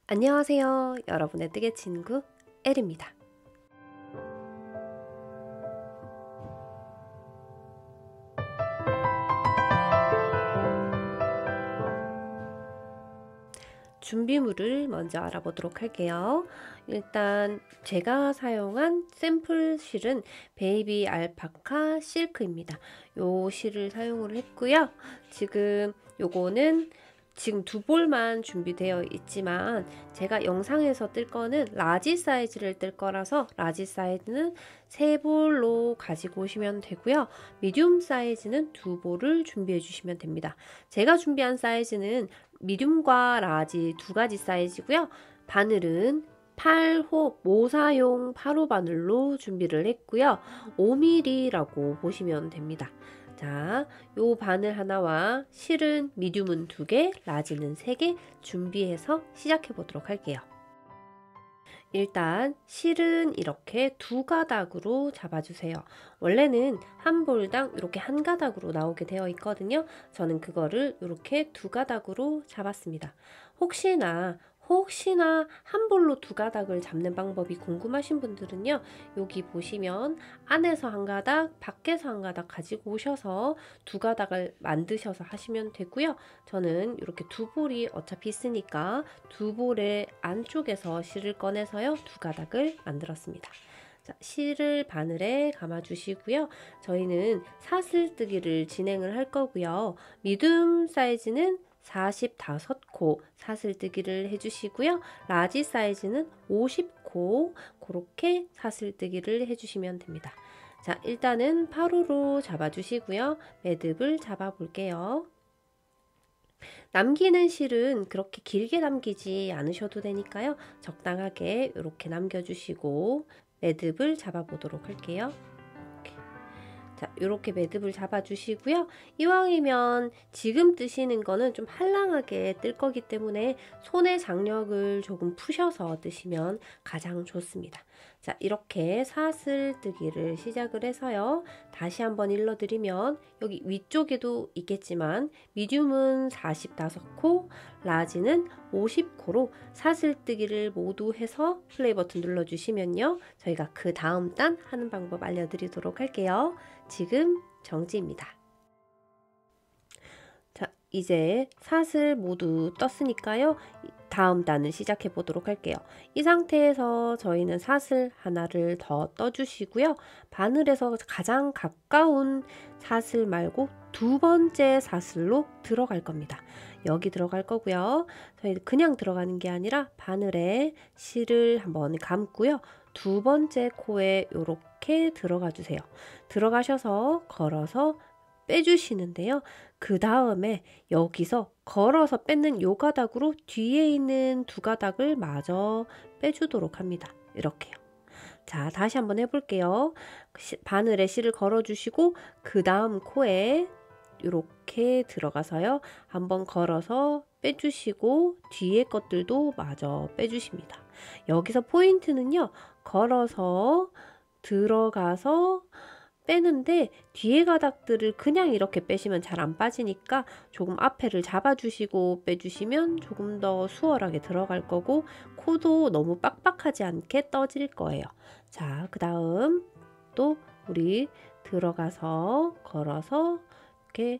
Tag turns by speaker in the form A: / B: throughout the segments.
A: 안녕하세요. 여러분의 뜨개 친구 엘입니다. 준비물을 먼저 알아보도록 할게요. 일단 제가 사용한 샘플 실은 베이비 알파카 실크입니다. 요 실을 사용을 했고요. 지금 요거는 지금 두 볼만 준비되어 있지만 제가 영상에서 뜰 거는 라지 사이즈를 뜰 거라서 라지 사이즈는 세 볼로 가지고 오시면 되고요. 미디움 사이즈는 두 볼을 준비해 주시면 됩니다. 제가 준비한 사이즈는 미디움과 라지 두 가지 사이즈고요. 바늘은 8호 모사용 8호 바늘로 준비를 했고요. 5mm라고 보시면 됩니다. 자, 요 바늘 하나와 실은 미디움은 2개, 라지는 3개 준비해서 시작해 보도록 할게요. 일단 실은 이렇게 두 가닥으로 잡아주세요. 원래는 한 볼당 이렇게 한 가닥으로 나오게 되어 있거든요. 저는 그거를 이렇게 두 가닥으로 잡았습니다. 혹시나 한 볼로 두 가닥을 잡는 방법이 궁금하신 분들은요. 여기 보시면 안에서 한 가닥, 밖에서 한 가닥 가지고 오셔서 두 가닥을 만드셔서 하시면 되고요. 저는 이렇게 두 볼이 어차피 있으니까 두 볼의 안쪽에서 실을 꺼내서요. 두 가닥을 만들었습니다. 자, 실을 바늘에 감아 주시고요. 저희는 사슬뜨기를 진행을 할 거고요. 미디움 사이즈는 45코 사슬뜨기를 해주시고요. 라지 사이즈는 50코 그렇게 사슬뜨기를 해주시면 됩니다. 자, 일단은 8호로 잡아주시고요. 매듭을 잡아 볼게요. 남기는 실은 그렇게 길게 남기지 않으셔도 되니까요. 적당하게 이렇게 남겨주시고 매듭을 잡아 보도록 할게요. 자, 이렇게 매듭을 잡아 주시고요. 이왕이면 지금 뜨시는 거는 좀 한량하게 뜰 거기 때문에 손의 장력을 조금 푸셔서 뜨시면 가장 좋습니다. 자, 이렇게 사슬뜨기를 시작을 해서요. 다시 한번 일러드리면 여기 위쪽에도 있겠지만 미디움은 45코, 라지는 50코로 사슬뜨기를 모두 해서 플레이 버튼 눌러주시면요. 저희가 그 다음 단 하는 방법 알려드리도록 할게요. 지금 정지입니다. 자, 이제 사슬 모두 떴으니까요. 다음 단을 시작해 보도록 할게요. 이 상태에서 저희는 사슬 하나를 더 떠주시고요. 바늘에서 가장 가까운 사슬 말고 두 번째 사슬로 들어갈 겁니다. 여기 들어갈 거고요. 저희 그냥 들어가는 게 아니라 바늘에 실을 한번 감고요. 두 번째 코에 이렇게 들어가 주세요. 들어가셔서 걸어서 빼주시는데요. 그 다음에 여기서 걸어서 뺏는 요 가닥으로 뒤에 있는 두 가닥을 마저 빼주도록 합니다. 이렇게요. 자, 다시 한번 해볼게요. 바늘에 실을 걸어주시고 그 다음 코에 이렇게 들어가서요. 한번 걸어서 빼주시고 뒤에 것들도 마저 빼주십니다. 여기서 포인트는요. 걸어서 들어가서 빼는데 뒤에 가닥들을 그냥 이렇게 빼시면 잘 안 빠지니까 조금 앞에를 잡아주시고 빼주시면 조금 더 수월하게 들어갈 거고 코도 너무 빡빡하지 않게 떠질 거예요. 자, 그 다음 또 우리 들어가서 걸어서 이렇게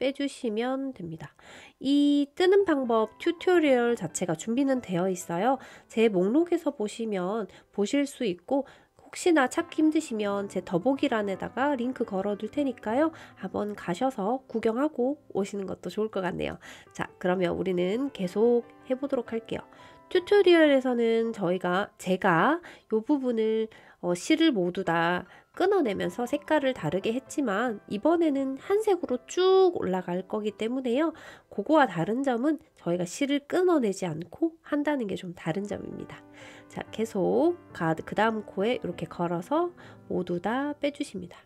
A: 빼주시면 됩니다. 이 뜨는 방법 튜토리얼 자체가 준비는 되어 있어요. 제 목록에서 보시면 보실 수 있고 혹시나 찾기 힘드시면 제 더보기란에다가 링크 걸어둘 테니까요. 한번 가셔서 구경하고 오시는 것도 좋을 것 같네요. 자, 그러면 우리는 계속 해보도록 할게요. 튜토리얼에서는 제가 이 부분을 실을 모두 다 끊어내면서 색깔을 다르게 했지만 이번에는 한 색으로 쭉 올라갈 거기 때문에요. 그거와 다른 점은 저희가 실을 끊어내지 않고 한다는 게 좀 다른 점입니다. 자, 계속 그 다음 코에 이렇게 걸어서 모두 다 빼주십니다.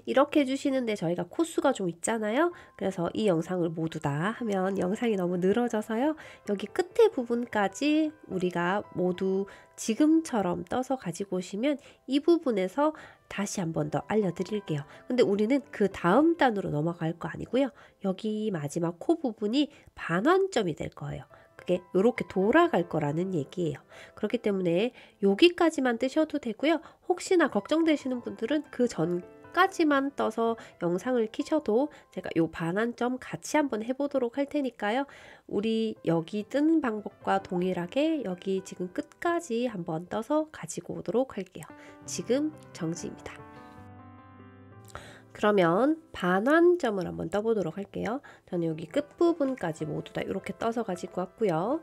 A: 이렇게 해주시는데 저희가 코수가 좀 있잖아요. 그래서 이 영상을 모두 다 하면 영상이 너무 늘어져서요. 여기 끝에 부분까지 우리가 모두 지금처럼 떠서 가지고 오시면 이 부분에서 다시 한 번 더 알려드릴게요. 근데 우리는 그 다음 단으로 넘어갈 거 아니고요. 여기 마지막 코 부분이 반환점이 될 거예요. 동일하게 이렇게 돌아갈 거라는 얘기예요. 그렇기 때문에 여기까지만 뜨셔도 되고요. 혹시나 걱정되시는 분들은 그 전까지만 떠서 영상을 키셔도 제가 요 반환점 같이 한번 해보도록 할 테니까요. 우리 여기 뜨는 방법과 동일하게 여기 지금 끝까지 한번 떠서 가지고 오도록 할게요. 지금 정지입니다. 그러면 반환점을 한번 떠보도록 할게요. 저는 여기 끝부분까지 모두 다 이렇게 떠서 가지고 왔고요.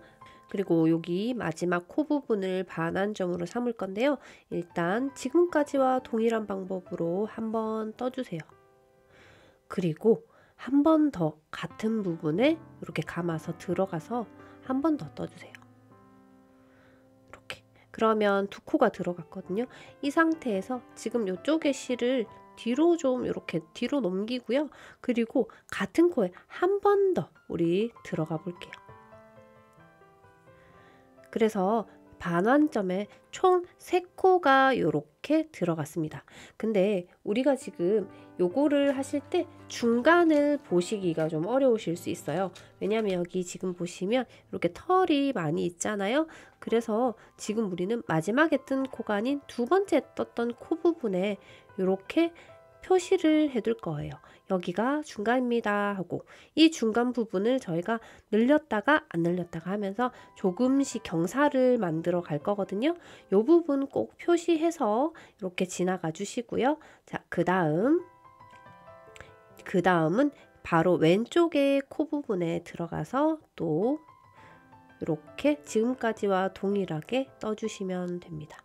A: 그리고 여기 마지막 코 부분을 반환점으로 삼을 건데요. 일단 지금까지와 동일한 방법으로 한번 떠주세요. 그리고 한 번 더 같은 부분에 이렇게 감아서 들어가서 한 번 더 떠주세요. 이렇게. 그러면 두 코가 들어갔거든요. 이 상태에서 지금 이쪽의 실을 뒤로 좀 이렇게 뒤로 넘기고요. 그리고 같은 코에 한 번 더 우리 들어가 볼게요. 그래서 반환점에 총 3코가 이렇게 들어갔습니다. 근데 우리가 지금 요거를 하실 때 중간을 보시기가 좀 어려우실 수 있어요. 왜냐하면 여기 지금 보시면 이렇게 털이 많이 있잖아요. 그래서 지금 우리는 마지막에 뜬 코가 아닌 두 번째 떴던 코 부분에 이렇게 표시를 해둘 거예요. 여기가 중간입니다 하고, 이 중간 부분을 저희가 늘렸다가 안 늘렸다가 하면서 조금씩 경사를 만들어 갈 거거든요. 이 부분 꼭 표시해서 이렇게 지나가 주시고요. 자, 그 다음은 바로 왼쪽의 코 부분에 들어가서 또 이렇게 지금까지와 동일하게 떠주시면 됩니다.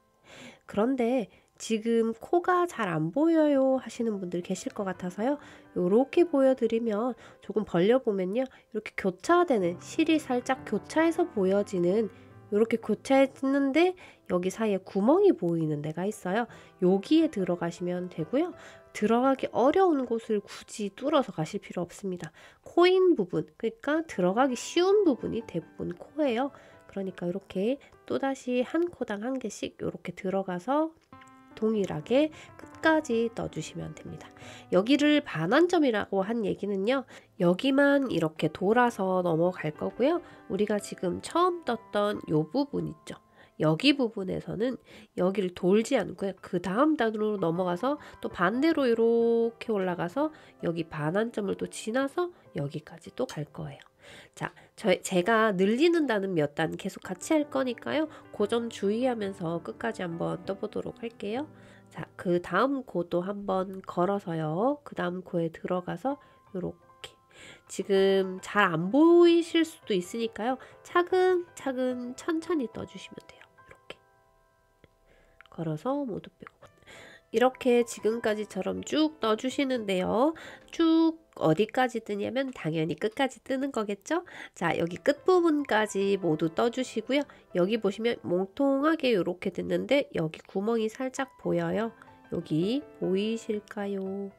A: 그런데 지금 코가 잘 안 보여요 하시는 분들 계실 것 같아서요. 이렇게 보여드리면 조금 벌려보면요. 이렇게 교차되는, 실이 살짝 교차해서 보여지는, 이렇게 교차했는데 여기 사이에 구멍이 보이는 데가 있어요. 여기에 들어가시면 되고요. 들어가기 어려운 곳을 굳이 뚫어서 가실 필요 없습니다. 코인 부분, 그러니까 들어가기 쉬운 부분이 대부분 코예요. 그러니까 이렇게 또다시 한 코당 한 개씩 이렇게 들어가서 동일하게 끝까지 떠주시면 됩니다. 여기를 반환점이라고 한 얘기는요. 여기만 이렇게 돌아서 넘어갈 거고요. 우리가 지금 처음 떴던 이 부분 있죠. 여기 부분에서는 여기를 돌지 않고요. 그 다음 단으로 넘어가서 또 반대로 이렇게 올라가서 여기 반환점을 또 지나서 여기까지 또 갈 거예요. 자, 제가 늘리는 단은 몇 단 계속 같이 할 거니까요. 그 점 주의하면서 끝까지 한번 떠보도록 할게요. 자, 그 다음 코도 한번 걸어서요. 그 다음 코에 들어가서 이렇게. 지금 잘 안 보이실 수도 있으니까요. 차근차근 천천히 떠주시면 돼요. 이렇게. 걸어서 모두 빼고. 이렇게 지금까지처럼 쭉 떠주시는데요. 쭉 어디까지 뜨냐면 당연히 끝까지 뜨는 거겠죠? 자, 여기 끝부분까지 모두 떠주시고요. 여기 보시면 몽통하게 이렇게 됐는데 여기 구멍이 살짝 보여요. 여기 보이실까요?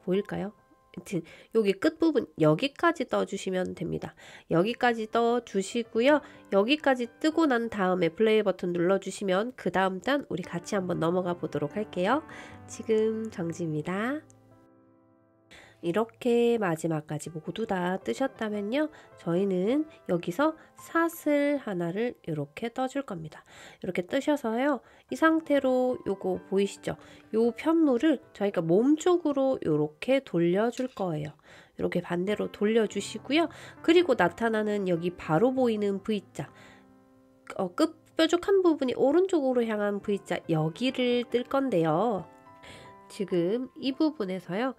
A: 보일까요? 아무튼 여기 끝부분 여기까지 떠주시면 됩니다. 여기까지 떠주시고요. 여기까지 뜨고 난 다음에 플레이 버튼 눌러주시면 그 다음 단 우리 같이 한번 넘어가 보도록 할게요. 지금 정지입니다. 이렇게 마지막까지 모두 다 뜨셨다면요. 저희는 여기서 사슬 하나를 이렇게 떠줄 겁니다. 이렇게 뜨셔서요. 이 상태로 요거 보이시죠? 요 편물을 저희가 몸 쪽으로 이렇게 돌려줄 거예요. 이렇게 반대로 돌려주시고요. 그리고 나타나는 여기 바로 보이는 V자, 끝 뾰족한 부분이 오른쪽으로 향한 V자, 여기를 뜰 건데요. 지금 이 부분에서요.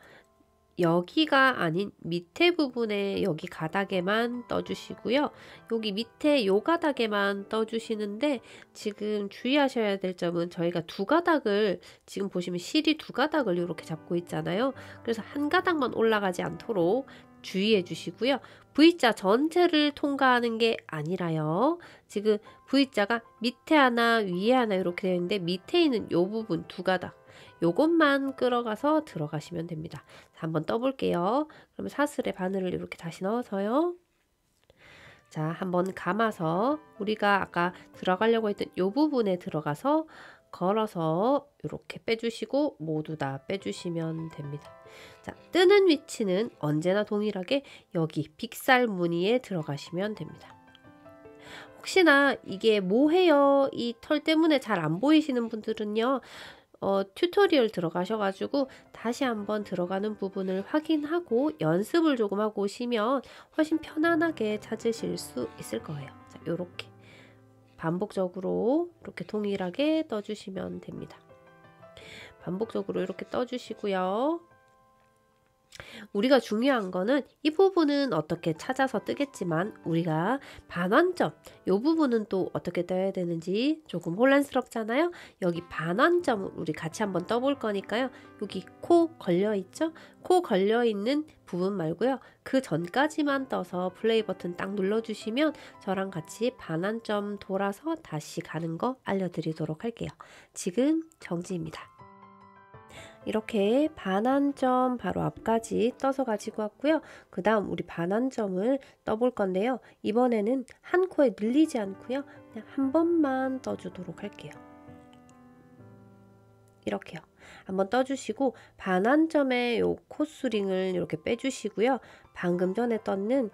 A: 여기가 아닌 밑에 부분에 여기 가닥에만 떠주시고요. 여기 밑에 요 가닥에만 떠주시는데 지금 주의하셔야 될 점은 저희가 두 가닥을 지금 보시면 실이 두 가닥을 이렇게 잡고 있잖아요. 그래서 한 가닥만 올라가지 않도록 주의해 주시고요. V자 전체를 통과하는 게 아니라요. 지금 V자가 밑에 하나 위에 하나 이렇게 되어 있는데 밑에 있는 요 부분 두 가닥 요것만 끌어가서 들어가시면 됩니다. 자, 한번 떠볼게요. 그러면 사슬에 바늘을 이렇게 다시 넣어서요. 자, 한번 감아서 우리가 아까 들어가려고 했던 요 부분에 들어가서 걸어서 이렇게 빼주시고 모두 다 빼주시면 됩니다. 자, 뜨는 위치는 언제나 동일하게 여기 픽살 무늬에 들어가시면 됩니다. 혹시나 이게 뭐해요? 이 털 때문에 잘 안 보이시는 분들은요. 튜토리얼 들어가셔 가지고 다시 한번 들어가는 부분을 확인하고 연습을 조금 하고 오시면 훨씬 편안하게 찾으실 수 있을 거예요. 자, 요렇게 반복적으로 이렇게 동일하게 떠주시면 됩니다. 반복적으로 이렇게 떠주시고요. 우리가 중요한 거는 이 부분은 어떻게 찾아서 뜨겠지만 우리가 반환점 이 부분은 또 어떻게 떠야 되는지 조금 혼란스럽잖아요. 여기 반환점을 우리 같이 한번 떠볼 거니까요. 여기 코 걸려 있죠? 코 걸려 있는 부분 말고요. 그 전까지만 떠서 플레이 버튼 딱 눌러주시면 저랑 같이 반환점 돌아서 다시 가는 거 알려드리도록 할게요. 지금 정지입니다. 이렇게 반환점 바로 앞까지 떠서 가지고 왔고요. 그 다음 우리 반환점을 떠볼 건데요. 이번에는 한 코에 늘리지 않고요. 그냥 한 번만 떠주도록 할게요. 이렇게요. 한번 떠주시고 반환점의 요 코스링을 이렇게 빼주시고요. 방금 전에 떴는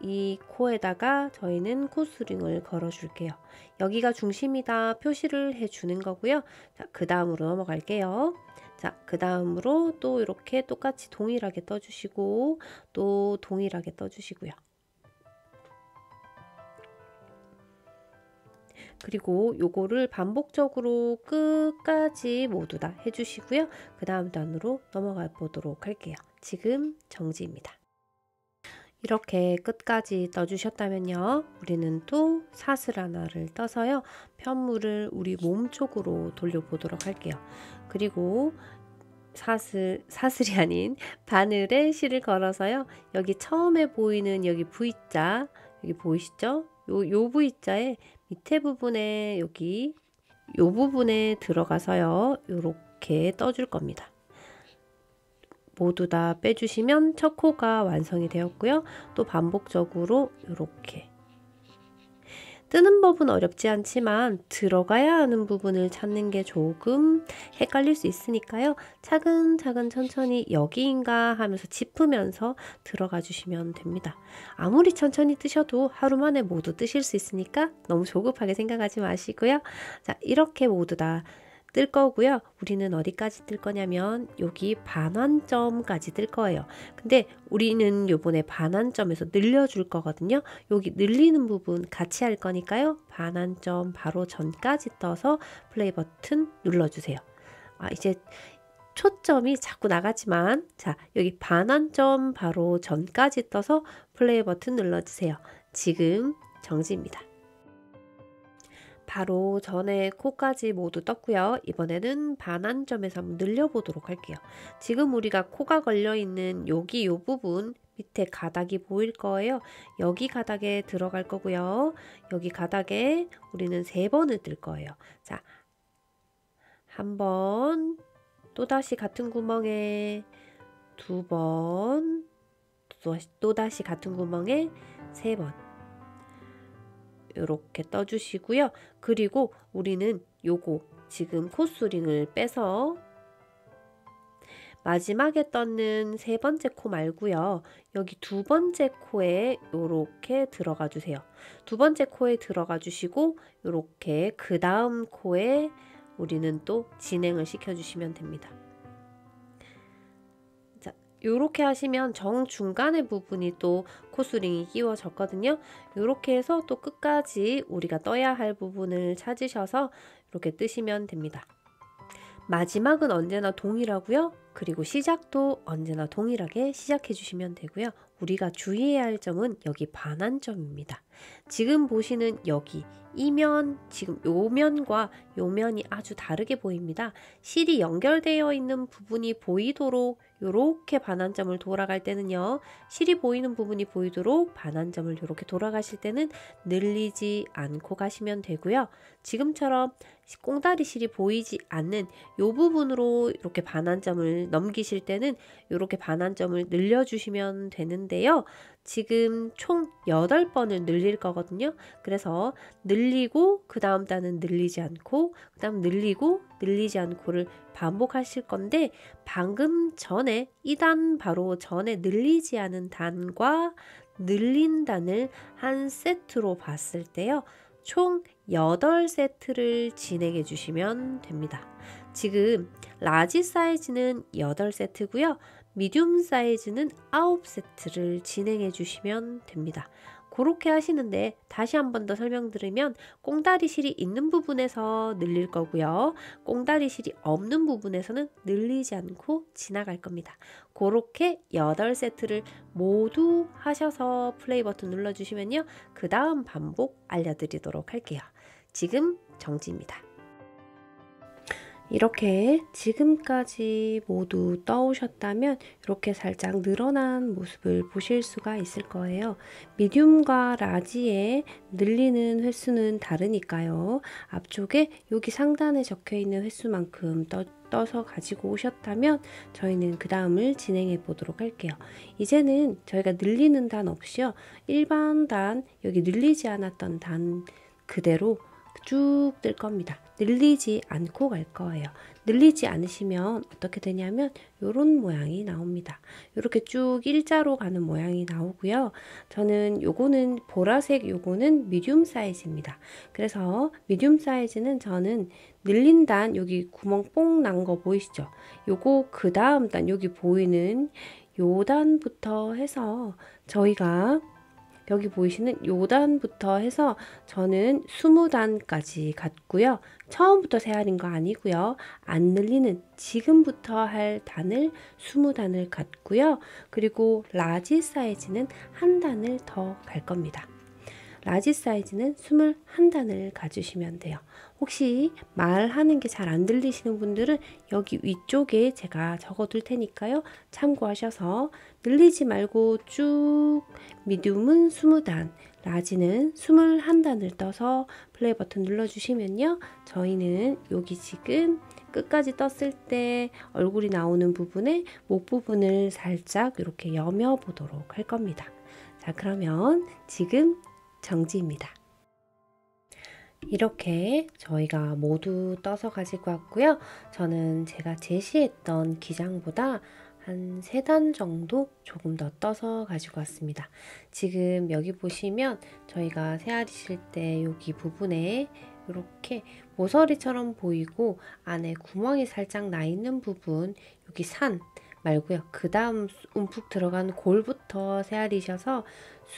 A: 이 코에다가 저희는 코스링을 걸어 줄게요. 여기가 중심이다 표시를 해주는 거고요. 자, 그 다음으로 넘어갈게요. 자, 그 다음으로 또 이렇게 똑같이 동일하게 떠주시고 또 동일하게 떠주시고요. 그리고 요거를 반복적으로 끝까지 모두 다 해주시고요. 그 다음 단으로 넘어가 보도록 할게요. 지금 정지입니다. 이렇게 끝까지 떠주셨다면요. 우리는 또 사슬 하나를 떠서요. 편물을 우리 몸 쪽으로 돌려보도록 할게요. 그리고 사슬이 아닌 바늘에 실을 걸어서요. 여기 처음에 보이는 여기 V자, 여기 보이시죠? 요 V자의 밑에 부분에 여기 요 부분에 들어가서요. 요렇게 떠줄 겁니다. 모두 다 빼주시면 첫 코가 완성이 되었고요. 또 반복적으로 이렇게 뜨는 법은 어렵지 않지만 들어가야 하는 부분을 찾는 게 조금 헷갈릴 수 있으니까요. 차근차근 천천히 여기인가 하면서 짚으면서 들어가 주시면 됩니다. 아무리 천천히 뜨셔도 하루 만에 모두 뜨실 수 있으니까 너무 조급하게 생각하지 마시고요. 자, 이렇게 모두 다 뜰 거고요. 우리는 어디까지 뜰 거냐면 여기 반환점까지 뜰 거예요. 근데 우리는 요번에 반환점에서 늘려줄 거거든요. 여기 늘리는 부분 같이 할 거니까요. 반환점 바로 전까지 떠서 플레이 버튼 눌러주세요. 이제 초점이 자꾸 나가지만 자, 여기 반환점 바로 전까지 떠서 플레이 버튼 눌러주세요. 지금 정지입니다. 바로 전에 코까지 모두 떴고요. 이번에는 반환점에서 한번 늘려보도록 할게요. 지금 우리가 코가 걸려있는 여기 요 부분 밑에 가닥이 보일 거예요. 여기 가닥에 들어갈 거고요. 여기 가닥에 우리는 3번을 뜰 거예요. 자, 한 번, 또다시 같은 구멍에 2번, 또다시 같은 구멍에 3번. 이렇게 떠주시고요. 그리고 우리는 요거 지금 코스링을 빼서 마지막에 떴는 3번째 코 말고요. 여기 2번째 코에 이렇게 들어가 주세요. 2번째 코에 들어가 주시고 이렇게 그 다음 코에 우리는 또 진행을 시켜 주시면 됩니다. 요렇게 하시면 정중간의 부분이 또 코스링이 끼워졌거든요. 요렇게 해서 또 끝까지 우리가 떠야 할 부분을 찾으셔서 이렇게 뜨시면 됩니다. 마지막은 언제나 동일하고요. 그리고 시작도 언제나 동일하게 시작해 주시면 되고요. 우리가 주의해야 할 점은 여기 반환점입니다. 지금 보시는 여기 이면, 지금 요면과 요면이 아주 다르게 보입니다. 실이 연결되어 있는 부분이 보이도록 이렇게 반환점을 돌아갈 때는요. 실이 보이는 부분이 보이도록 반환점을 이렇게 돌아가실 때는 늘리지 않고 가시면 되고요. 지금처럼 꽁다리 실이 보이지 않는 이 부분으로 이렇게 반환점을 넘기실 때는 이렇게 반환점을 늘려주시면 되는데요. 지금 총 8번을 늘릴 거거든요. 그래서 늘리고 그 다음 단은 늘리지 않고 그 다음 늘리고 늘리지 않고를 반복하실 건데 방금 전에 이 단 바로 전에 늘리지 않은 단과 늘린 단을 한 세트로 봤을 때요. 총 8세트를 진행해 주시면 됩니다. 지금 라지 사이즈는 8세트고요. 미디움 사이즈는 9세트를 진행해 주시면 됩니다. 그렇게 하시는데 다시 한 번 더 설명드리면 꽁다리 실이 있는 부분에서 늘릴 거고요. 꽁다리 실이 없는 부분에서는 늘리지 않고 지나갈 겁니다. 그렇게 8세트를 모두 하셔서 플레이 버튼 눌러주시면요. 그 다음 반복 알려드리도록 할게요. 지금 정지입니다. 이렇게 지금까지 모두 떠오셨다면 이렇게 살짝 늘어난 모습을 보실 수가 있을 거예요. 미디움과 라지의 늘리는 횟수는 다르니까요. 앞쪽에 여기 상단에 적혀 있는 횟수만큼 떠서 가지고 오셨다면 저희는 그 다음을 진행해 보도록 할게요. 이제는 저희가 늘리는 단 없이요. 일반 단, 여기 늘리지 않았던 단 그대로 쭉 뜰 겁니다. 늘리지 않고 갈 거예요. 늘리지 않으시면 어떻게 되냐면 이런 모양이 나옵니다. 이렇게 쭉 일자로 가는 모양이 나오고요. 저는 요거는 보라색 요거는 미디움 사이즈입니다. 그래서 미디움 사이즈는 저는 늘린 단 여기 구멍 뽕 난 거 보이시죠? 요거 그 다음 단 여기 보이는 요 단부터 해서 저희가 여기 보이시는 요단부터 해서 저는 20단까지 갔고요. 처음부터 세알인 거 아니고요. 안 늘리는 지금부터 할 단을 20단을 갔고요. 그리고 라지 사이즈는 한 단을 더 갈 겁니다. 라지 사이즈는 21단을 가주시면 돼요. 혹시 말하는 게 잘 안 들리시는 분들은 여기 위쪽에 제가 적어둘 테니까요. 참고하셔서 늘리지 말고 쭉 미디움은 20단, 라지는 21단을 떠서 플레이 버튼 눌러주시면요. 저희는 여기 지금 끝까지 떴을 때 얼굴이 나오는 부분에 목 부분을 살짝 이렇게 여며 보도록 할 겁니다. 자, 그러면 지금 정지입니다. 이렇게 저희가 모두 떠서 가지고 왔고요. 저는 제가 제시했던 기장보다 한 3단 정도 조금 더 떠서 가지고 왔습니다. 지금 여기 보시면 저희가 새알이실 때 여기 부분에 이렇게 모서리처럼 보이고 안에 구멍이 살짝 나 있는 부분, 여기 산 말고요. 그 다음 움푹 들어간 골부터 새알이셔서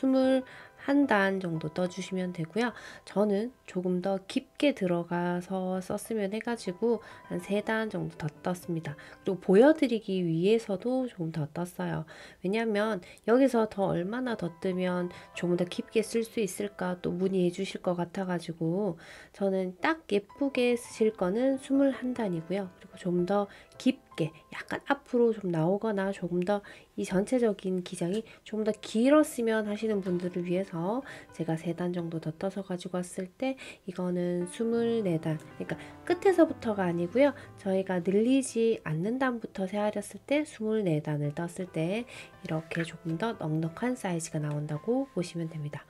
A: 21단 정도 떠주시면 되고요. 저는 조금 더 깊게 들어가서 썼으면 해가지고 한 3단 정도 더 떴습니다. 그리고 보여드리기 위해서도 조금 더 떴어요. 왜냐면 여기서 더 얼마나 더 뜨면 조금 더 깊게 쓸 수 있을까 또 문의해 주실 것 같아가지고 저는 딱 예쁘게 쓰실 거는 21단이고요. 그리고 좀 더 깊게 약간 앞으로 좀 나오거나 조금 더 이 전체적인 기장이 좀 더 길었으면 하시는 분들을 위해서 제가 3단 정도 더 떠서 가지고 왔을 때 이거는 24단, 그러니까 끝에서부터가 아니고요. 저희가 늘리지 않는 단부터 세알였을 때 24단을 떴을 때 이렇게 조금 더 넉넉한 사이즈가 나온다고 보시면 됩니다.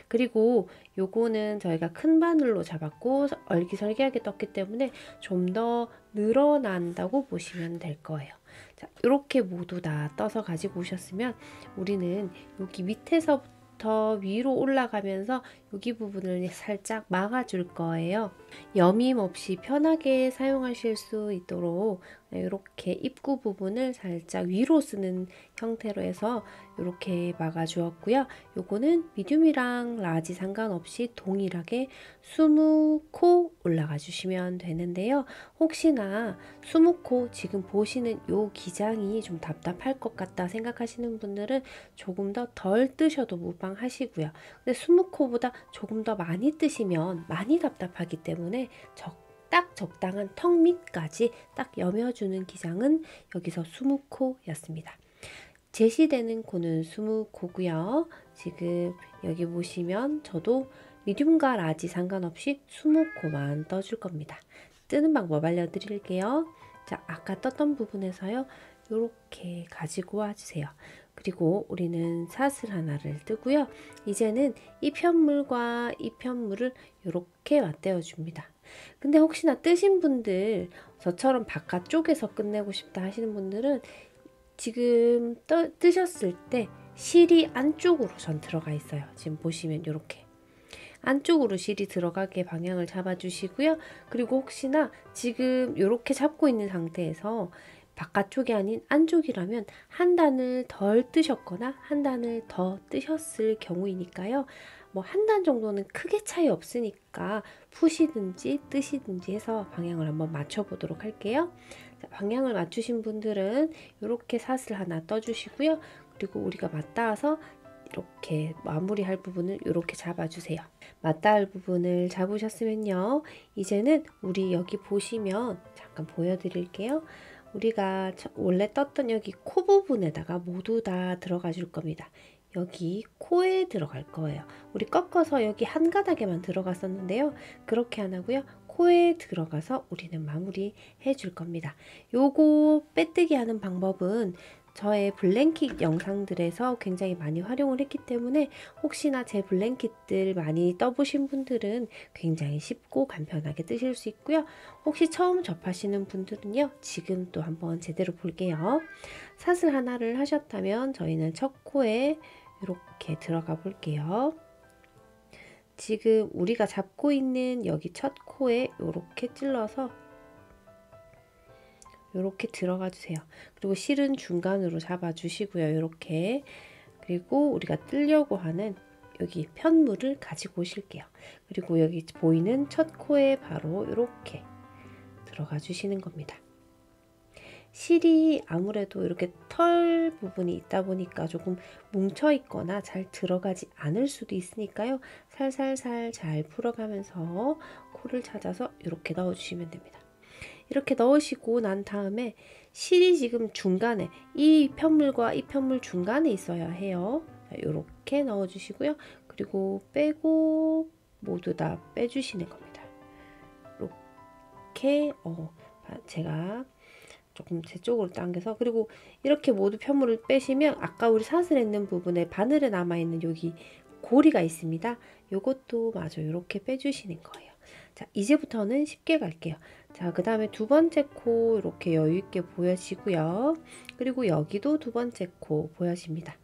A: 그리고 요거는 저희가 큰 바늘로 잡았고 얼기설기하게 떴기 때문에 좀 더 늘어난다고 보시면 될 거예요. 자, 이렇게 모두 다 떠서 가지고 오셨으면 우리는 여기 밑에서부터 위로 올라가면서 여기 부분을 살짝 막아줄 거예요. 여밈 없이 편하게 사용하실 수 있도록 이렇게 입구 부분을 살짝 위로 쓰는 형태로 해서 이렇게 막아 주었고요. 요거는 미디움이랑 라지 상관없이 동일하게 20코 올라가 주시면 되는데요. 혹시나 20코 지금 보시는 요 기장이 좀 답답할 것 같다 생각하시는 분들은 조금 더 덜 뜨셔도 무방하시고요. 근데 20코보다 조금 더 많이 뜨시면 많이 답답하기 때문에 딱 적당한 턱 밑까지 딱 여며주는 기장은 여기서 20코였습니다. 제시되는 코는 20코고요. 지금 여기 보시면 저도 미디움과 라지 상관없이 20코만 떠줄 겁니다. 뜨는 방법 알려드릴게요. 자, 아까 떴던 부분에서요. 이렇게 가지고 와주세요. 그리고 우리는 사슬 하나를 뜨고요. 이제는 이 편물과 이 편물을 이렇게 맞대어 줍니다. 근데 혹시나 뜨신 분들, 저처럼 바깥쪽에서 끝내고 싶다 하시는 분들은 지금 뜨셨을 때 실이 안쪽으로 전 들어가 있어요. 지금 보시면 이렇게 안쪽으로 실이 들어가게 방향을 잡아주시고요. 그리고 혹시나 지금 이렇게 잡고 있는 상태에서 바깥쪽이 아닌 안쪽이라면 한 단을 덜 뜨셨거나 한 단을 더 뜨셨을 경우이니까요. 뭐 한 단 정도는 크게 차이 없으니까 푸시든지 뜨시든지 해서 방향을 한번 맞춰 보도록 할게요. 자, 방향을 맞추신 분들은 이렇게 사슬 하나 떠주시고요. 그리고 우리가 맞닿아서 이렇게 마무리할 부분을 이렇게 잡아주세요. 맞닿을 부분을 잡으셨으면요. 이제는 우리 여기 보시면 잠깐 보여드릴게요. 우리가 원래 떴던 여기 코 부분에다가 모두 다 들어가 줄 겁니다. 여기 코에 들어갈 거예요. 우리 꺾어서 여기 한 가닥에만 들어갔었는데요. 그렇게 안 하고요. 코에 들어가서 우리는 마무리 해줄 겁니다. 요거 빼뜨기 하는 방법은 저의 블랭킷 영상들에서 굉장히 많이 활용을 했기 때문에 혹시나 제 블랭킷들 많이 떠보신 분들은 굉장히 쉽고 간편하게 뜨실 수 있고요. 혹시 처음 접하시는 분들은요. 지금 또 한번 제대로 볼게요. 사슬 하나를 하셨다면 저희는 첫 코에 이렇게 들어가 볼게요. 지금 우리가 잡고 있는 여기 첫 코에 이렇게 찔러서 이렇게 들어가 주세요. 그리고 실은 중간으로 잡아 주시고요. 이렇게. 그리고 우리가 뜨려고 하는 여기 편물을 가지고 오실게요. 그리고 여기 보이는 첫 코에 바로 이렇게 들어가 주시는 겁니다. 실이 아무래도 이렇게 털 부분이 있다 보니까 조금 뭉쳐 있거나 잘 들어가지 않을 수도 있으니까요. 살살살 잘 풀어가면서 코를 찾아서 이렇게 넣어 주시면 됩니다. 이렇게 넣으시고 난 다음에 실이 지금 중간에 이 편물과 이 편물 중간에 있어야 해요. 이렇게 넣어주시고요. 그리고 빼고 모두 다 빼주시는 겁니다. 이렇게 제가 조금 제 쪽으로 당겨서 그리고 이렇게 모두 편물을 빼시면 아까 우리 사슬했는 부분에 바늘에 남아있는 여기 고리가 있습니다. 요것도 마저 이렇게 빼주시는 거예요. 자, 이제부터는 쉽게 갈게요. 자, 그 다음에 두 번째 코 이렇게 여유있게 보여지고요. 그리고 여기도 두 번째 코 보여집니다.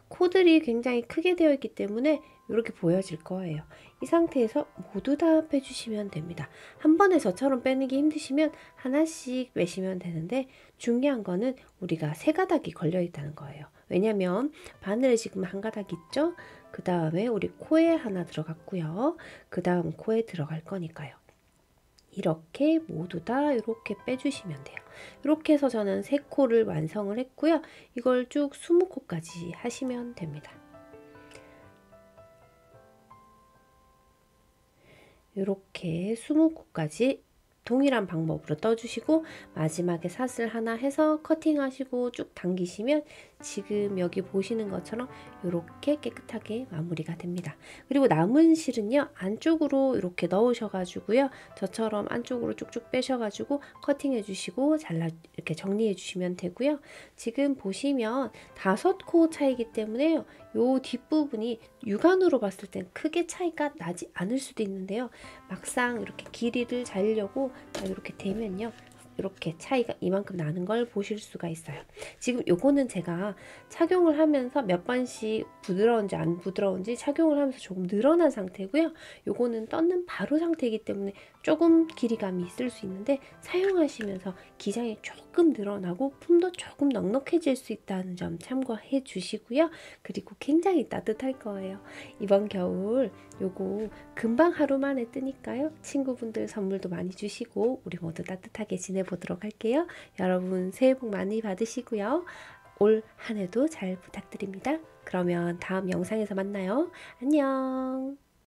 A: 코들이 굉장히 크게 되어 있기 때문에 이렇게 보여질 거예요. 이 상태에서 모두 다 빼주시면 됩니다. 한 번에 저처럼 빼는 게 힘드시면 하나씩 빼시면 되는데 중요한 거는 우리가 세 가닥이 걸려 있다는 거예요. 왜냐면 바늘에 지금 한 가닥 있죠? 그 다음에 우리 코에 하나 들어갔고요. 그 다음 코에 들어갈 거니까요. 이렇게 모두 다 이렇게 빼주시면 돼요. 이렇게 해서 저는 3코를 완성을 했고요. 이걸 쭉 20코까지 하시면 됩니다. 이렇게 20코까지 동일한 방법으로 떠주시고 마지막에 사슬 하나 해서 커팅하시고 쭉 당기시면 지금 여기 보시는 것처럼 이렇게 깨끗하게 마무리가 됩니다. 그리고 남은 실은요 안쪽으로 이렇게 넣으셔가지고요 저처럼 안쪽으로 쭉쭉 빼셔가지고 커팅해 주시고 이렇게 정리해 주시면 되고요. 지금 보시면 5코 차이기 때문에요. 요 뒷부분이 육안으로 봤을 땐 크게 차이가 나지 않을 수도 있는데요. 막상 이렇게 길이를 재려고 이렇게 되면요. 이렇게 차이가 이만큼 나는 걸 보실 수가 있어요. 지금 요거는 제가 착용을 하면서 몇 번씩 부드러운지 안 부드러운지 착용을 하면서 조금 늘어난 상태고요. 요거는 떴는 바로 상태이기 때문에 조금 길이감이 있을 수 있는데 사용하시면서 기장이 조금 늘어나고 품도 조금 넉넉해질 수 있다는 점 참고해 주시고요. 그리고 굉장히 따뜻할 거예요. 이번 겨울 요거 금방 하루 만에 뜨니까요. 친구분들 선물도 많이 주시고 우리 모두 따뜻하게 지내보도록 할게요. 여러분 새해 복 많이 받으시고요. 올 한 해도 잘 부탁드립니다. 그러면 다음 영상에서 만나요. 안녕.